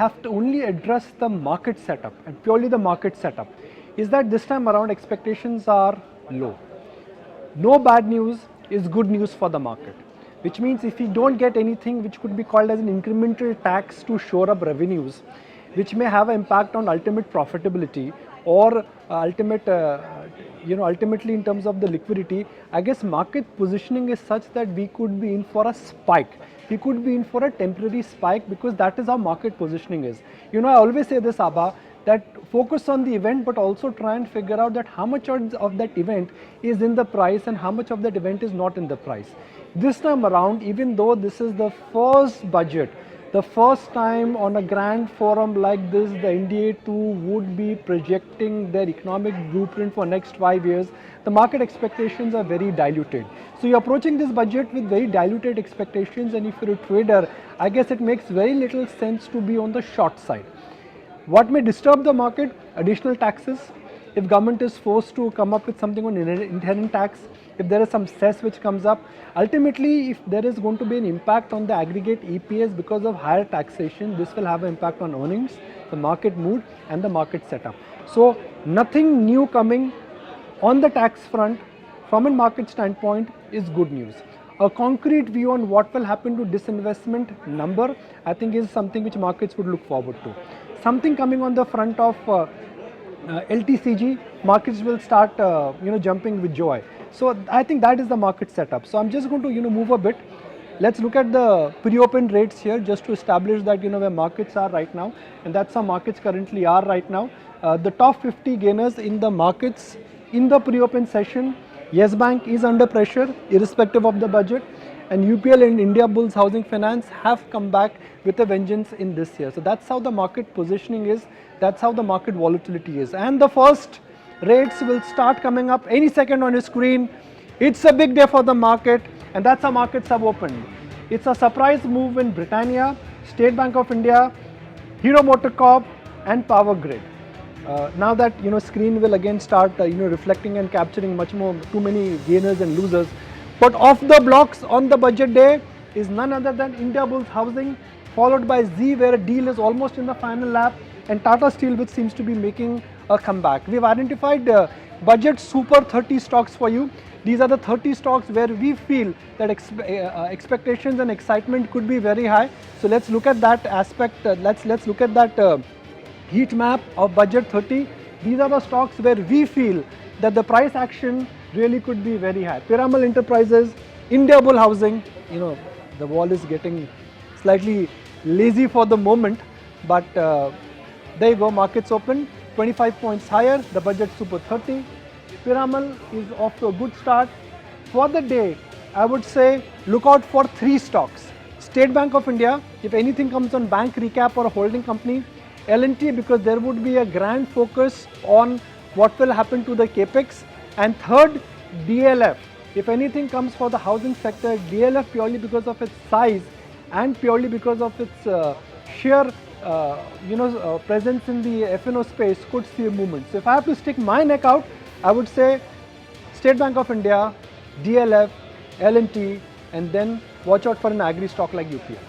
have to only address the market setup and purely the market setup, is that this time around expectations are low. No bad news is good news for the market, which means if we don't get anything which could be called as an incremental tax to shore up revenues, which may have an impact on ultimate profitability or ultimately in terms of the liquidity, I guess market positioning is such that we could be in for a spike. We could be in for a temporary spike because that is how market positioning is. I always say this, Abha, that focus on the event but also try and figure out that how much of that event is in the price and how much of that event is not in the price. This time around, even though this is the first budget, the first time on a grand forum like this, the NDA too would be projecting their economic blueprint for next 5 years, the market expectations are very diluted. So you're approaching this budget with very diluted expectations, and if you're a trader, I guess it makes very little sense to be on the short side. What may disturb the market? Additional taxes. If government is forced to come up with something on inherent tax, if there is some cess which comes up, ultimately if there is going to be an impact on the aggregate EPS because of higher taxation, this will have an impact on earnings, the market mood and the market setup. So nothing new coming on the tax front from a market standpoint is good news. A concrete view on what will happen to disinvestment number, I think, is something which markets would look forward to. Something coming on the front of LTCG, markets will start jumping with joy. So I think that is the market setup. So I'm just going to move a bit. Let's look at the pre-open rates here just to establish that where markets are right now, and that's how markets currently are right now. The top 50 gainers in the markets in the pre-open session, Yes Bank is under pressure irrespective of the budget, and UPL and India Bulls Housing Finance have come back with a vengeance in this year. So that's how the market positioning is, that's how the market volatility is. And the first rates will start coming up any second on your screen. It's a big day for the market, and that's how markets have opened. It's a surprise move in Britannia, State Bank of India, Hero MotoCorp and Power Grid. Now that screen will again start reflecting and capturing much more, too many gainers and losers. But off the blocks on the budget day is none other than India Bulls Housing, followed by Z, where a deal is almost in the final lap, and Tata Steel, which seems to be making a comeback. We've identified budget super 30 stocks for you. These are the 30 stocks where we feel that expectations and excitement could be very high. So let's look at that aspect. Let's look at that heat map of budget 30. These are the stocks where we feel that the price action really could be very high. Piramal Enterprises, India Bull Housing, the wall is getting slightly lazy for the moment, but there you go, markets open 25 points higher, the budget super 30. Piramal is off to a good start. For the day, I would say look out for 3 stocks. State Bank of India, if anything comes on bank recap or a holding company. L&T, because there would be a grand focus on what will happen to the capex. And third, DLF. If anything comes for the housing sector, DLF, purely because of its size and purely because of its sheer presence in the F&O space, could see a movement. So if I have to stick my neck out, I would say State Bank of India, DLF, L&T, and then watch out for an agri stock like UPL.